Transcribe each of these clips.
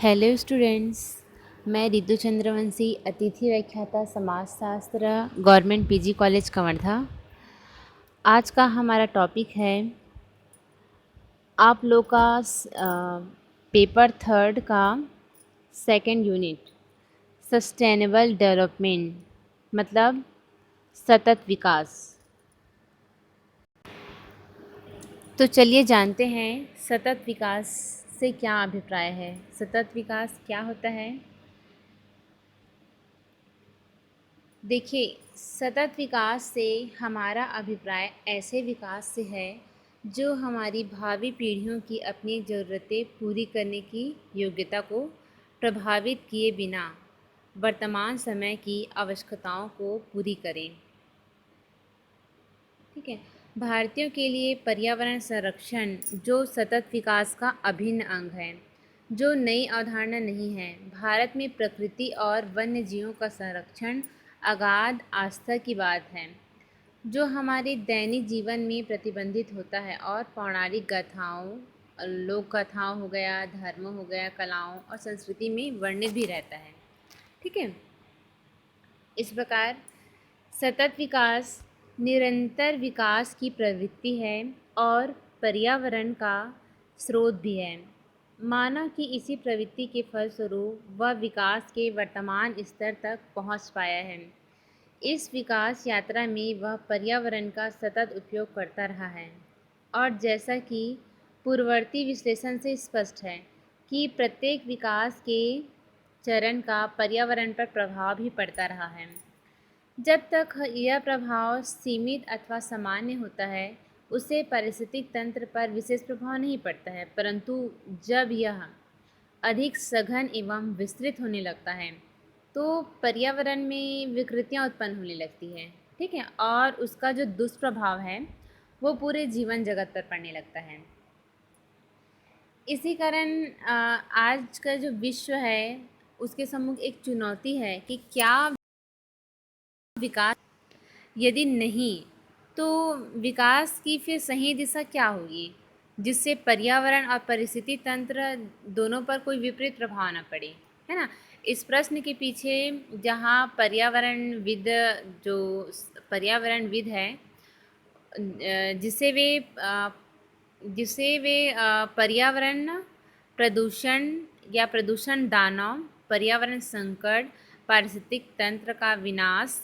Hello students, मैं रितु चंद्रवंशी, अतिथि व्याख्याता समाजशास्त्र, गवर्नमेंट पीजी कॉलेज कवर्धा। आज का हमारा टॉपिक है आप लोग का पेपर थर्ड का सेकंड यूनिट सस्टेनेबल डेवलपमेंट, मतलब सतत विकास। तो चलिए जानते हैं सतत विकास से क्या अभिप्राय है। सतत विकास क्या होता है? देखिए, सतत विकास से हमारा अभिप्राय ऐसे विकास से है जो हमारी भावी पीढ़ियों की अपनी ज़रूरतें पूरी करने की योग्यता को प्रभावित किए बिना वर्तमान समय की आवश्यकताओं को पूरी करें। ठीक है। भारतीयों के लिए पर्यावरण संरक्षण जो सतत विकास का अभिन्न अंग है, जो नई अवधारणा नहीं है। भारत में प्रकृति और वन्य जीवों का संरक्षण अगाध आस्था की बात है, जो हमारे दैनिक जीवन में प्रतिबंधित होता है और पौराणिक गाथाओं, लोक कथाओं हो गया, धर्म हो गया, कलाओं और संस्कृति में वर्णित भी रहता है। ठीक है। इस प्रकार सतत विकास निरंतर विकास की प्रवृत्ति है और पर्यावरण का स्रोत भी है। मानव की इसी प्रवृत्ति के फलस्वरूप वह विकास के वर्तमान स्तर तक पहुंच पाया है। इस विकास यात्रा में वह पर्यावरण का सतत उपयोग करता रहा है और जैसा कि पूर्ववर्ती विश्लेषण से स्पष्ट है कि प्रत्येक विकास के चरण का पर्यावरण पर प्रभाव भी पड़ता रहा है। जब तक यह प्रभाव सीमित अथवा सामान्य होता है, उसे पारिस्थितिक तंत्र पर विशेष प्रभाव नहीं पड़ता है, परंतु जब यह अधिक सघन एवं विस्तृत होने लगता है तो पर्यावरण में विकृतियाँ उत्पन्न होने लगती है। ठीक है। और उसका जो दुष्प्रभाव है वो पूरे जीवन जगत पर पड़ने लगता है। इसी कारण आज का जो विश्व है उसके सम्मुख एक चुनौती है कि क्या विकास, यदि नहीं तो विकास की फिर सही दिशा क्या होगी जिससे पर्यावरण और परिस्थिति तंत्र दोनों पर कोई विपरीत प्रभाव न पड़े, है ना। इस प्रश्न के पीछे जहाँ पर्यावरणविद, जो पर्यावरणविद है, जिसे वे पर्यावरण प्रदूषण या प्रदूषण दानव, पर्यावरण संकट, पारिस्थितिक तंत्र का विनाश,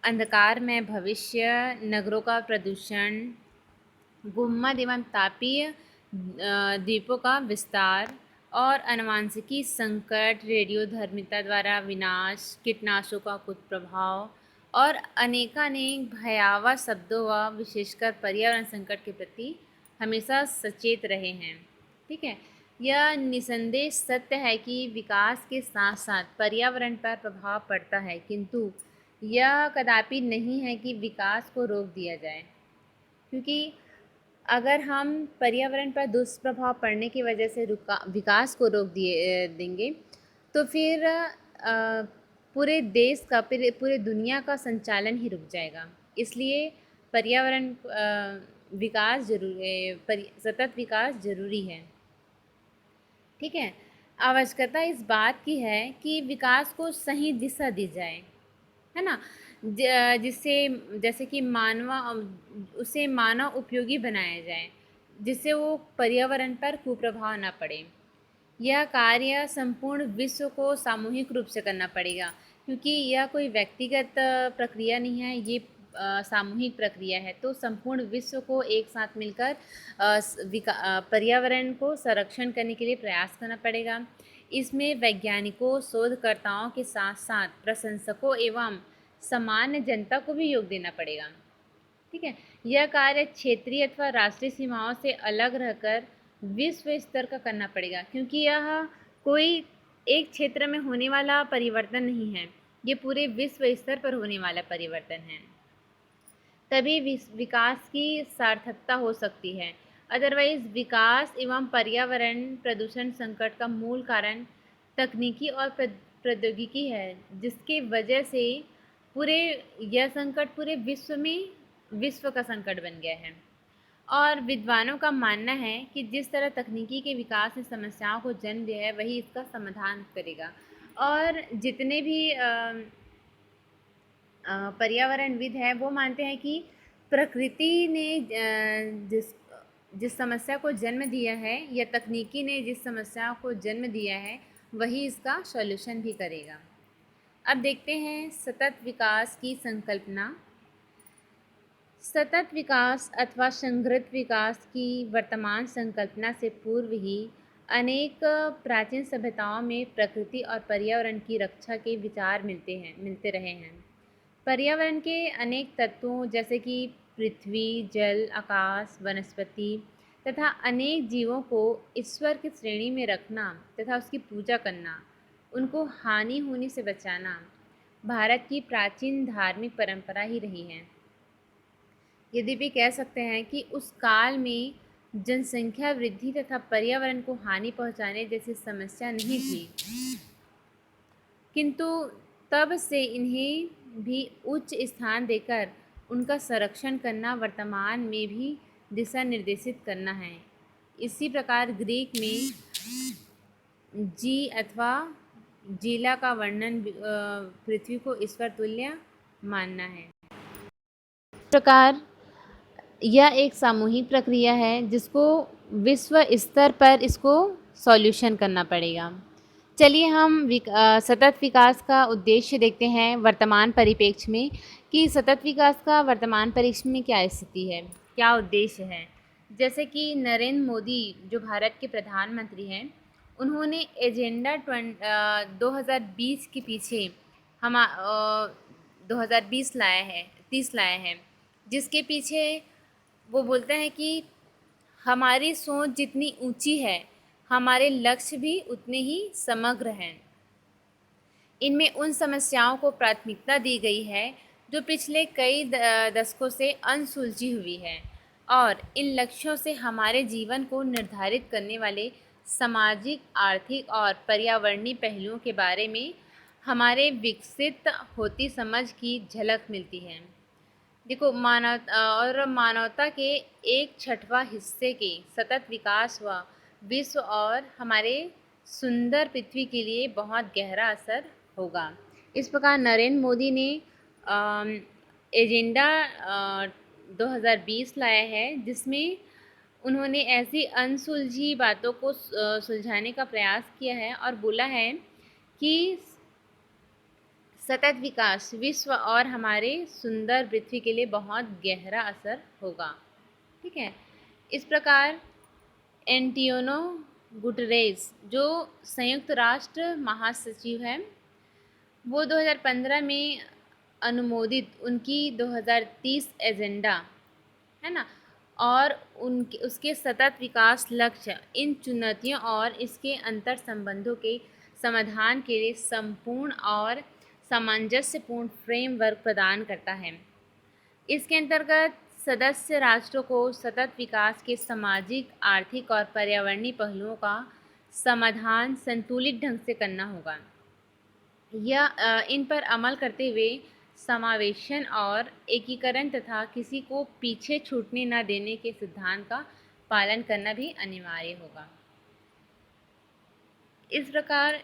अंधकार में भविष्य, नगरों का प्रदूषण, भूमध्य एवं तापीय द्वीपों का विस्तार और आनुवंशिकी संकट, रेडियोधर्मिता द्वारा विनाश, कीटनाशकों का कुप्रभाव और अनेकानेक भयावह शब्दों व विशेषकर पर्यावरण संकट के प्रति हमेशा सचेत रहे हैं। ठीक है। यह निसंदेह सत्य है कि विकास के साथ साथ पर्यावरण पर प्रभाव पड़ता है, किंतु यह कदापि नहीं है कि विकास को रोक दिया जाए, क्योंकि अगर हम पर्यावरण पर दुष्प्रभाव पड़ने की वजह से विकास को रोक देंगे तो फिर पूरे देश का, पूरे दुनिया का संचालन ही रुक जाएगा। इसलिए पर्यावरण विकास सतत विकास जरूरी है। ठीक है। आवश्यकता इस बात की है कि विकास को सही दिशा दी जाए, है ना, जिससे जैसे कि उसे मानव उपयोगी बनाया जाए, जिससे वो पर्यावरण पर कुप्रभाव ना पड़े। यह कार्य संपूर्ण विश्व को सामूहिक रूप से करना पड़ेगा, क्योंकि यह कोई व्यक्तिगत प्रक्रिया नहीं है, ये सामूहिक प्रक्रिया है। तो संपूर्ण विश्व को एक साथ मिलकर पर्यावरण को संरक्षण करने के लिए प्रयास करना पड़ेगा। इसमें वैज्ञानिकों, शोधकर्ताओं के साथ साथ प्रशंसकों एवं सामान्य जनता को भी योग देना पड़ेगा। ठीक है। यह कार्य क्षेत्रीय अथवा राष्ट्रीय सीमाओं से अलग रहकर विश्व स्तर का करना पड़ेगा, क्योंकि यह कोई एक क्षेत्र में होने वाला परिवर्तन नहीं है, ये पूरे विश्व स्तर पर होने वाला परिवर्तन है। तभी विकास की सार्थकता हो सकती है। अदरवाइज विकास एवं पर्यावरण प्रदूषण संकट का मूल कारण तकनीकी और प्रौद्योगिकी है, जिसके वजह से यह संकट पूरे विश्व का संकट बन गया है। और विद्वानों का मानना है कि जिस तरह तकनीकी के विकास ने समस्याओं को जन्म दिया है वही इसका समाधान करेगा। और जितने भी पर्यावरणविद हैं वो मानते हैं कि प्रकृति ने जिस जिस समस्या को जन्म दिया है या तकनीकी ने जिस समस्या को जन्म दिया है वही इसका सॉल्यूशन भी करेगा। अब देखते हैं सतत विकास की संकल्पना। सतत विकास अथवा संग्रहित विकास की वर्तमान संकल्पना से पूर्व ही अनेक प्राचीन सभ्यताओं में प्रकृति और पर्यावरण की रक्षा के विचार मिलते रहे हैं। पर्यावरण के अनेक तत्वों जैसे कि पृथ्वी, जल, आकाश, वनस्पति तथा अनेक जीवों को ईश्वर की श्रेणी में रखना तथा उसकी पूजा करना, उनको हानि होने से बचाना भारत की प्राचीन धार्मिक परंपरा ही रही है। यद्यपि कह सकते हैं कि उस काल में जनसंख्या वृद्धि तथा पर्यावरण को हानि पहुंचाने जैसी समस्या नहीं थी, किंतु तब से इन्हें भी उच्च स्थान देकर उनका संरक्षण करना वर्तमान में भी दिशा निर्देशित करना है। इसी प्रकार ग्रीक में जी अथवा जीला का वर्णन पृथ्वी को ईश्वर तुल्य मानना है। इस प्रकार यह एक सामूहिक प्रक्रिया है जिसको विश्व स्तर पर इसको सॉल्यूशन करना पड़ेगा। चलिए हम सतत विकास का उद्देश्य देखते हैं वर्तमान परिप्रेक्ष्य में कि सतत विकास का वर्तमान परिप्रेक्ष्य में क्या स्थिति है, क्या उद्देश्य है। जैसे कि नरेंद्र मोदी जो भारत के प्रधानमंत्री हैं, उन्होंने एजेंडा 2020 के पीछे 2020 लाया है, 30 लाया है, जिसके पीछे वो बोलते हैं कि हमारी सोच जितनी ऊंची है हमारे लक्ष्य भी उतने ही समग्र हैं। इनमें उन समस्याओं को प्राथमिकता दी गई है जो पिछले कई दशकों से अनसुलझी हुई है और इन लक्ष्यों से हमारे जीवन को निर्धारित करने वाले सामाजिक, आर्थिक और पर्यावरणीय पहलुओं के बारे में हमारे विकसित होती समझ की झलक मिलती है। देखो, मानवता के 1/6 हिस्से के सतत विकास व विश्व और हमारे सुंदर पृथ्वी के लिए बहुत गहरा असर होगा। इस प्रकार नरेंद्र मोदी ने एजेंडा 2020 लाया है, जिसमें उन्होंने ऐसी अनसुलझी बातों को सुलझाने का प्रयास किया है और बोला है कि सतत विकास विश्व और हमारे सुंदर पृथ्वी के लिए बहुत गहरा असर होगा। ठीक है। इस प्रकार एंटियोनो गुटरेस जो संयुक्त राष्ट्र महासचिव हैं, वो 2015 में अनुमोदित उनकी 2030 एजेंडा है ना, और उनके उसके सतत विकास लक्ष्य इन चुनौतियों और इसके अंतर संबंधों के समाधान के लिए संपूर्ण और सामंजस्यपूर्ण फ्रेमवर्क प्रदान करता है। इसके अंतर्गत सदस्य राष्ट्रों को सतत विकास के सामाजिक, आर्थिक और पर्यावरणीय पहलुओं का समाधान संतुलित ढंग से करना होगा। यह इन पर अमल करते हुए समावेशन और एकीकरण तथा किसी को पीछे छूटने न देने के सिद्धांत का पालन करना भी अनिवार्य होगा। इस प्रकार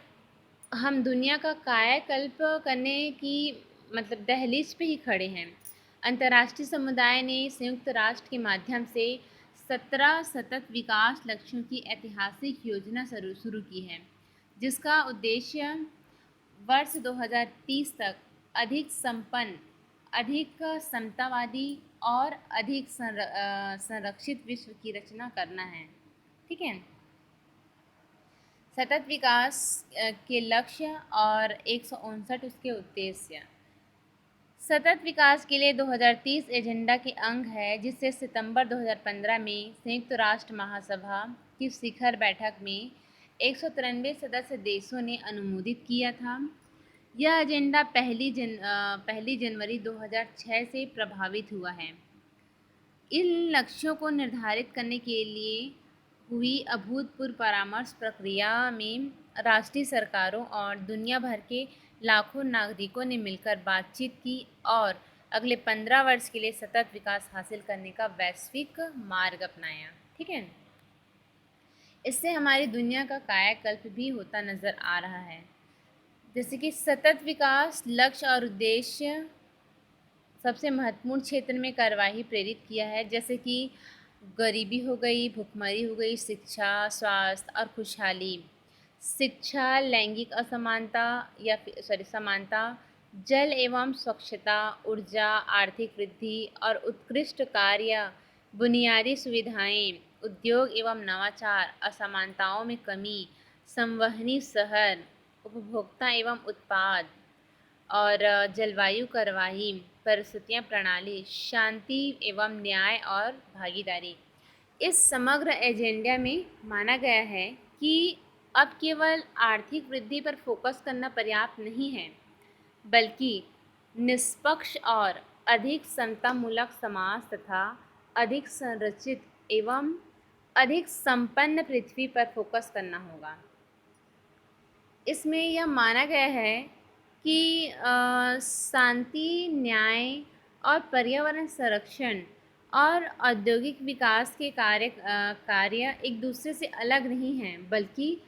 हम दुनिया का कायाकल्प करने की दहलीज पे ही खड़े हैं। अंतर्राष्ट्रीय समुदाय ने संयुक्त राष्ट्र के माध्यम से 17 सतत विकास लक्ष्यों की ऐतिहासिक योजना शुरू की है, जिसका उद्देश्य वर्ष 2030 तक अधिक संपन्न, अधिक समतावादी और अधिक संरक्षित विश्व की रचना करना है। ठीक है। सतत विकास के लक्ष्य और 159 उसके उद्देश्य। सतत विकास के लिए 2030 एजेंडा के अंग है, जिसे सितंबर 2015 में संयुक्त राष्ट्र महासभा की शिखर बैठक में 193 सदस्य देशों ने अनुमोदित किया था। यह एजेंडा पहली जनवरी 2006 से प्रभावित हुआ है। इन लक्ष्यों को निर्धारित करने के लिए हुई अभूतपूर्व परामर्श प्रक्रिया में राष्ट्रीय सरकारों और दुनिया भर के लाखों नागरिकों ने मिलकर बातचीत की और अगले 15 वर्ष के लिए सतत विकास हासिल करने का वैश्विक मार्ग अपनाया। ठीक है, इससे हमारी दुनिया का कायाकल्प भी होता नज़र आ रहा है। जैसे कि सतत विकास लक्ष्य और उद्देश्य सबसे महत्वपूर्ण क्षेत्र में कार्यवाही प्रेरित किया है, जैसे कि गरीबी हो गई, भुखमरी हो गई, शिक्षा, स्वास्थ्य और खुशहाली। शिक्षा, लैंगिक असमानता या समानता, जल एवं स्वच्छता, ऊर्जा, आर्थिक वृद्धि और उत्कृष्ट कार्य, बुनियादी सुविधाएं, उद्योग एवं नवाचार, असमानताओं में कमी, संवहनी शहर, उपभोक्ता एवं उत्पाद और जलवायु कार्यवाही, परिस्थितियाँ प्रणाली, शांति एवं न्याय और भागीदारी। इस समग्र एजेंडा में माना गया है कि अब केवल आर्थिक वृद्धि पर फोकस करना पर्याप्त नहीं है, बल्कि निष्पक्ष और अधिक समतामूलक समाज तथा अधिक संरचित एवं अधिक संपन्न पृथ्वी पर फोकस करना होगा। इसमें यह माना गया है कि शांति, न्याय और पर्यावरण संरक्षण और औद्योगिक विकास के कार्य एक दूसरे से अलग नहीं हैं, बल्कि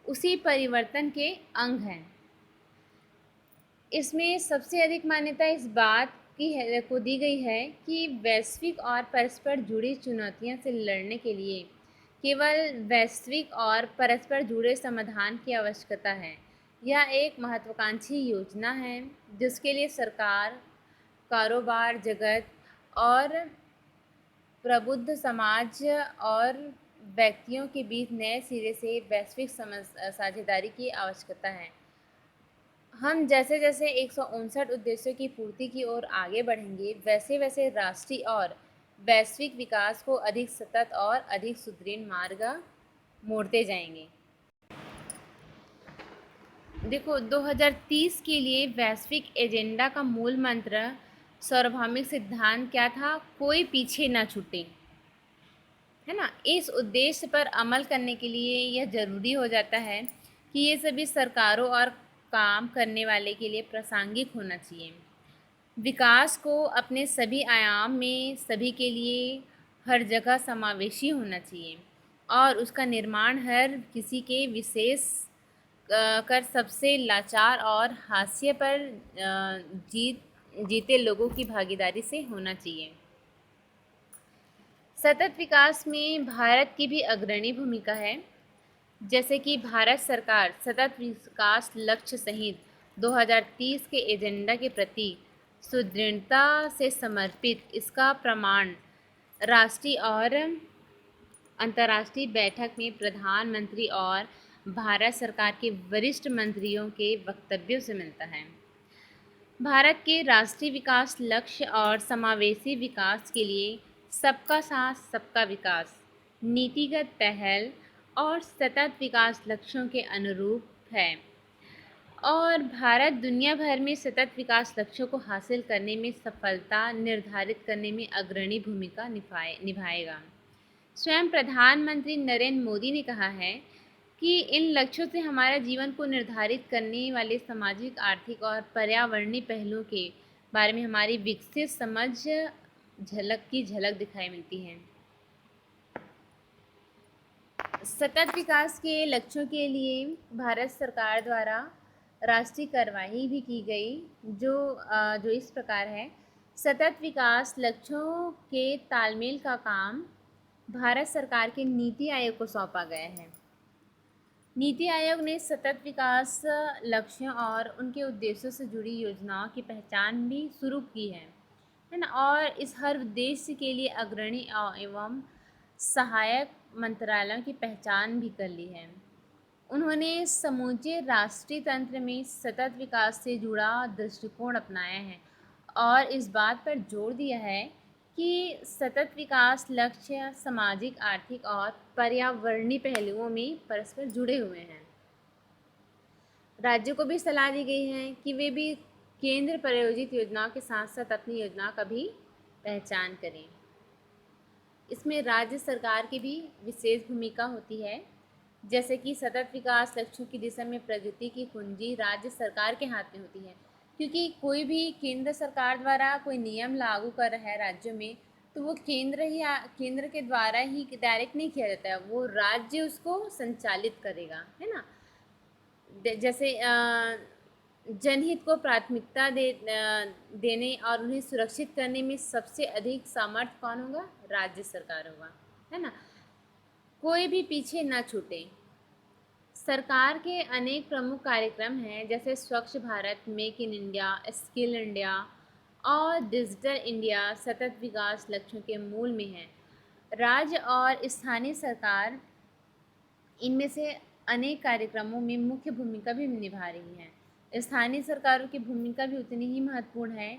उसी परिवर्तन के अंग हैं। इसमें सबसे अधिक मान्यता इस बात को दी गई है कि वैश्विक और परस्पर जुड़ी चुनौतियों से लड़ने के लिए केवल वैश्विक और परस्पर जुड़े समाधान की आवश्यकता है। यह एक महत्वाकांक्षी योजना है जिसके लिए सरकार, कारोबार जगत और प्रबुद्ध समाज और व्यक्तियों के बीच नए सिरे से वैश्विक साझेदारी की आवश्यकता है। हम जैसे जैसे 159 उद्देश्यों की पूर्ति की ओर आगे बढ़ेंगे, वैसे वैसे राष्ट्रीय और वैश्विक विकास को अधिक सतत और अधिक सुदृढ़ मार्ग मोड़ते जाएंगे। देखो, 2030 के लिए वैश्विक एजेंडा का मूल मंत्र, सार्वभौमिक सिद्धांत क्या था? कोई पीछे ना छूटे, है ना। इस उद्देश्य पर अमल करने के लिए यह ज़रूरी हो जाता है कि ये सभी सरकारों और काम करने वाले के लिए प्रासंगिक होना चाहिए। विकास को अपने सभी आयाम में सभी के लिए हर जगह समावेशी होना चाहिए और उसका निर्माण हर किसी के विशेष कर सबसे लाचार और हाशिए पर जीते लोगों की भागीदारी से होना चाहिए। सतत विकास में भारत की भी अग्रणी भूमिका है, जैसे कि भारत सरकार सतत विकास लक्ष्य सहित 2030 के एजेंडा के प्रति सुदृढ़ता से समर्पित इसका प्रमाण राष्ट्रीय और अंतर्राष्ट्रीय बैठक में प्रधानमंत्री और भारत सरकार के वरिष्ठ मंत्रियों के वक्तव्यों से मिलता है। भारत के राष्ट्रीय विकास लक्ष्य और समावेशी विकास के लिए सबका साथ सबका विकास नीतिगत पहल और सतत विकास लक्ष्यों के अनुरूप है और भारत दुनिया भर में सतत विकास लक्ष्यों को हासिल करने में सफलता निर्धारित करने में अग्रणी भूमिका निभाएगा। स्वयं प्रधानमंत्री नरेंद्र मोदी ने कहा है कि इन लक्ष्यों से हमारे जीवन को निर्धारित करने वाले सामाजिक, आर्थिक और पर्यावरणीय पहलुओं के बारे में हमारी विकसित समझ झलक दिखाई मिलती है। सतत विकास के लक्ष्यों के लिए भारत सरकार द्वारा राष्ट्रीय कार्यवाही भी की गई, जो इस प्रकार है। सतत विकास लक्ष्यों के तालमेल का काम भारत सरकार के नीति आयोग को सौंपा गया है। नीति आयोग ने सतत विकास लक्ष्यों और उनके उद्देश्यों से जुड़ी योजनाओं की पहचान भी शुरू की है ना, और इस हर उद्देश्य के लिए अग्रणी एवं सहायक मंत्रालयों की पहचान भी कर ली है। उन्होंने समूचे राष्ट्रीय तंत्र में सतत विकास से जुड़ा दृष्टिकोण अपनाया है और इस बात पर जोर दिया है कि सतत विकास लक्ष्य सामाजिक, आर्थिक और पर्यावरणीय पहलुओं में परस्पर जुड़े हुए हैं। राज्यों को भी सलाह दी गई है कि वे भी केंद्र प्रायोजित योजनाओं के साथ साथ अपनी योजनाओं का भी पहचान करें। इसमें राज्य सरकार की भी विशेष भूमिका होती है, जैसे कि सतत विकास लक्ष्यों की दिशा में प्रगति की कुंजी राज्य सरकार के हाथ में होती है। क्योंकि कोई भी केंद्र सरकार द्वारा कोई नियम लागू कर रहा है राज्यों में, तो वो केंद्र के द्वारा ही डायरेक्ट नहीं किया जाता है, वो राज्य उसको संचालित करेगा, है ना। जैसे जनहित को प्राथमिकता देने और उन्हें सुरक्षित करने में सबसे अधिक सामर्थ्य कौन होगा? राज्य सरकार होगा, है ना। कोई भी पीछे ना छूटे। सरकार के अनेक प्रमुख कार्यक्रम हैं, जैसे स्वच्छ Bharat, make in India, skill India और डिजिटल इंडिया सतत विकास लक्ष्यों के मूल में है। राज्य और स्थानीय सरकार इनमें से अनेक कार्यक्रमों में मुख्य भूमिका भी निभा रही हैं। स्थानीय सरकारों की भूमिका भी उतनी ही महत्वपूर्ण है।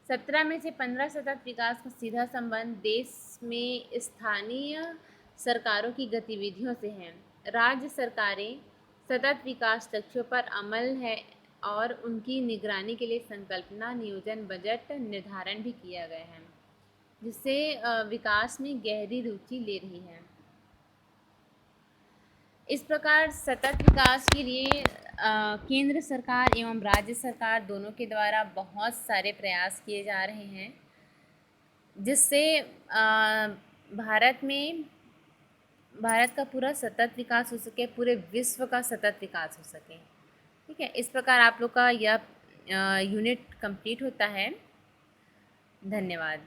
17 में से 15 सतत विकास का सीधा संबंध देश में स्थानीय सरकारों की गतिविधियों से है। राज्य सरकारें सतत विकास लक्ष्यों पर अमल है और उनकी निगरानी के लिए संकल्पना, नियोजन, बजट निर्धारण भी किया गया है, जिससे विकास में गहरी रुचि ले रही है। इस प्रकार सतत विकास के लिए केंद्र सरकार एवं राज्य सरकार दोनों के द्वारा बहुत सारे प्रयास किए जा रहे हैं, जिससे भारत का पूरा सतत विकास हो सके, पूरे विश्व का सतत विकास हो सके। ठीक है, इस प्रकार आप लोग का यह यूनिट कंप्लीट होता है। धन्यवाद।